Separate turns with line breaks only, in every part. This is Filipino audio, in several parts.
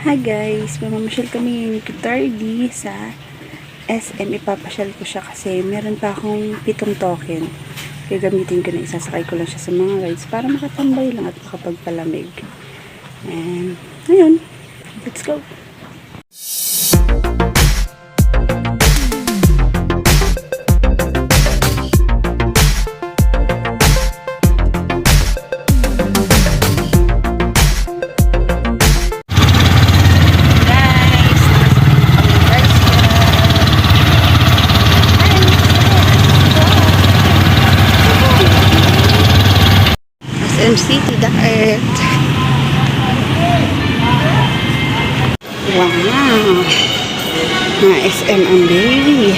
Hi guys, mamamasyal kami ni Kutardi sa SM. Ipapasyal ko siya kasi meron pa akong 7 token. Gagamitin ko na, isasakay ko lang siya sa mga rides para makatambay lang at makapagpalamig. And, ayun, let's go! SM City Daet. Wow! Mga SM ang baby.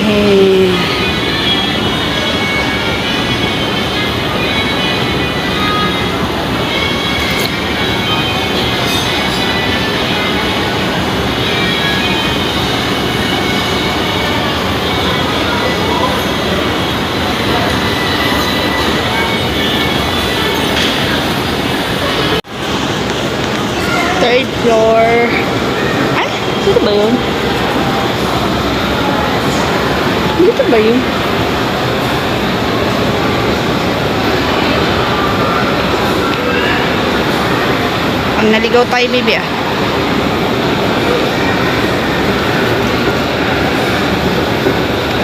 Hey. Third floor. Ay, dito ba yun? Dito ba yun? Pag naligaw tayo, baby ah.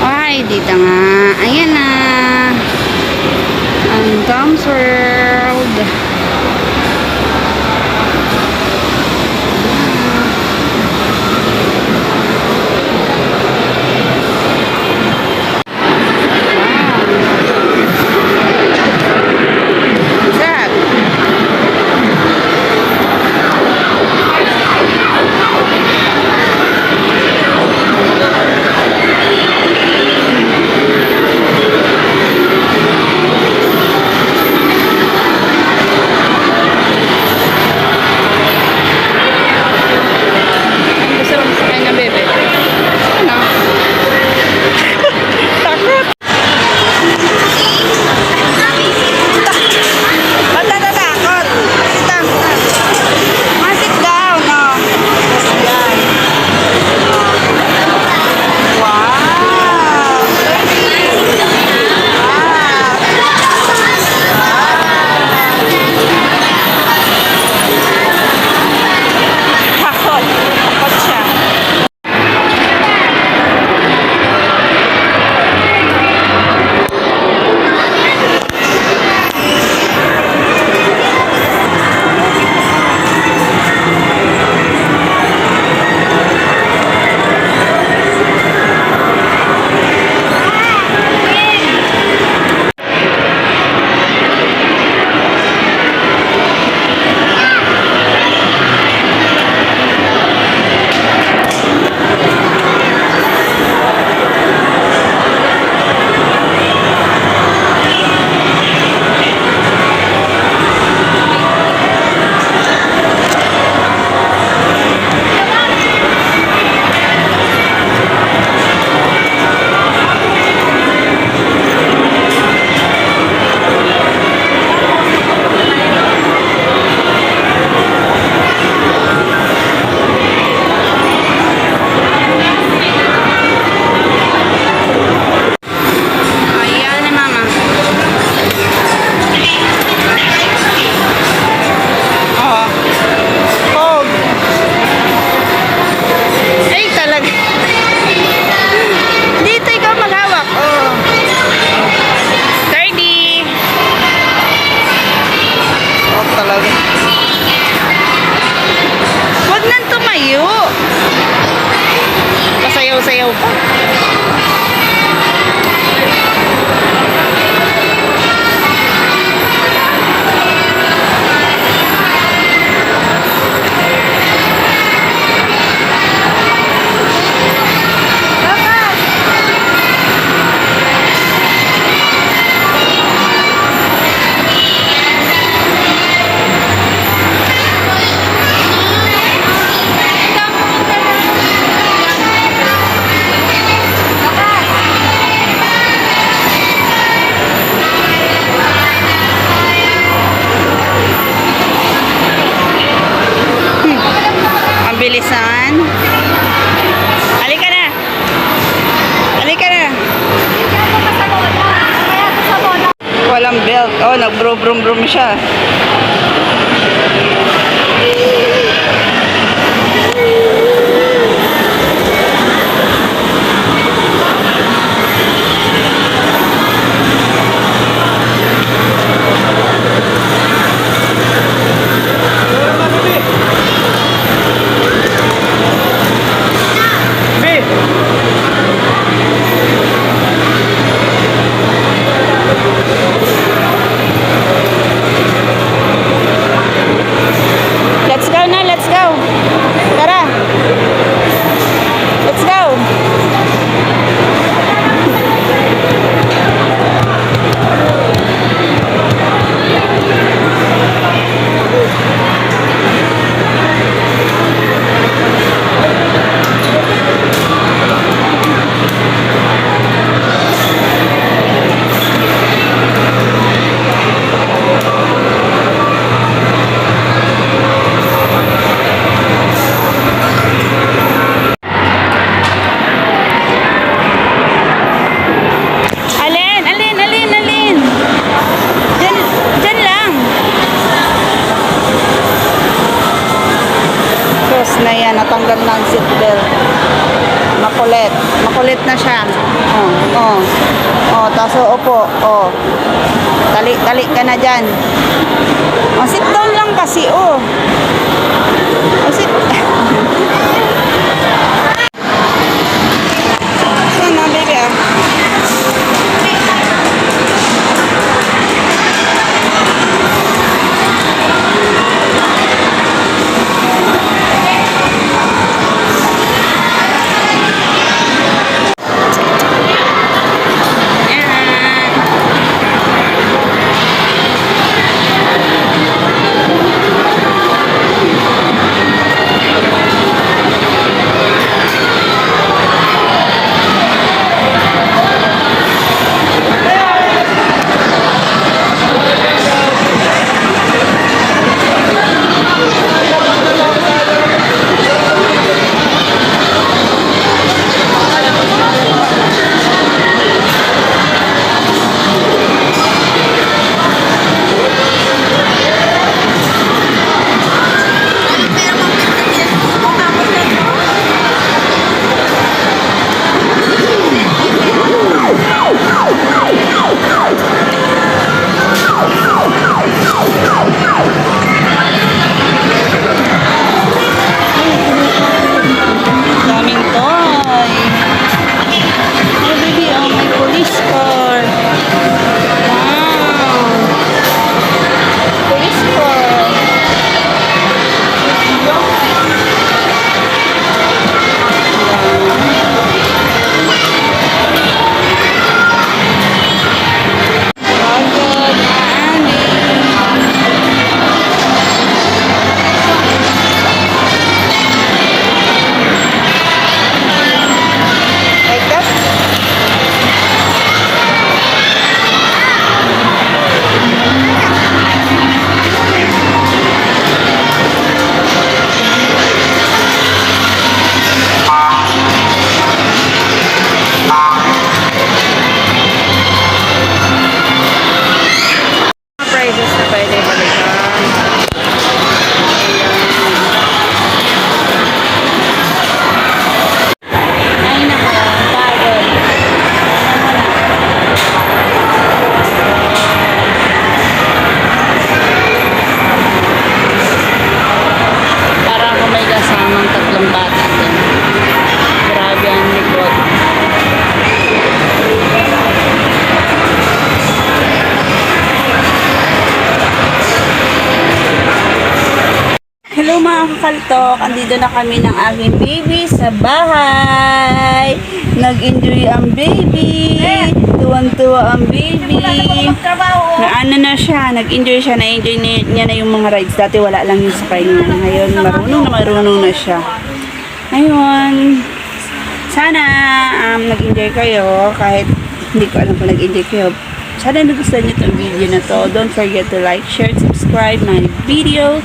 Ay, dito nga. Ayan na. Ang Tom's World. nagbro-brum-brum siya. Let's go na, let's go. Tara. Let's go. Alin. Diyan lang. Sus na yan, natanggal na ang seatbelt. Makulit na siya. Tapos upo. Tali ka na dyan. Sit down lang kasi, sit. Sana, baby, daming toy. Baby, may police car. Wow. Police car. Like that? Prices na pwede balikan. Ay nako, pagod. Para ako may kasamang tatlong bata din. Grabe ang likod. Hello mga kakaltok, andito na kami ng aking baby sa bahay. Nag-enjoy ang baby. Tuwang-tuwa ang baby. Na ano na siya, nag-enjoy siya, na-enjoy niya na yung mga rides. Dati wala lang yung sakay niya. Ngayon marunong na siya. Ayun. Sana nag-enjoy kayo kahit hindi ko alam kung nag-enjoy kayo. Sana nagustuhan niyo itong video na to. Don't forget to like, share, subscribe my video.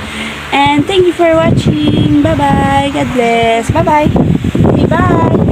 And thank you for watching. Bye-bye. God bless. Bye-bye. Bye-bye.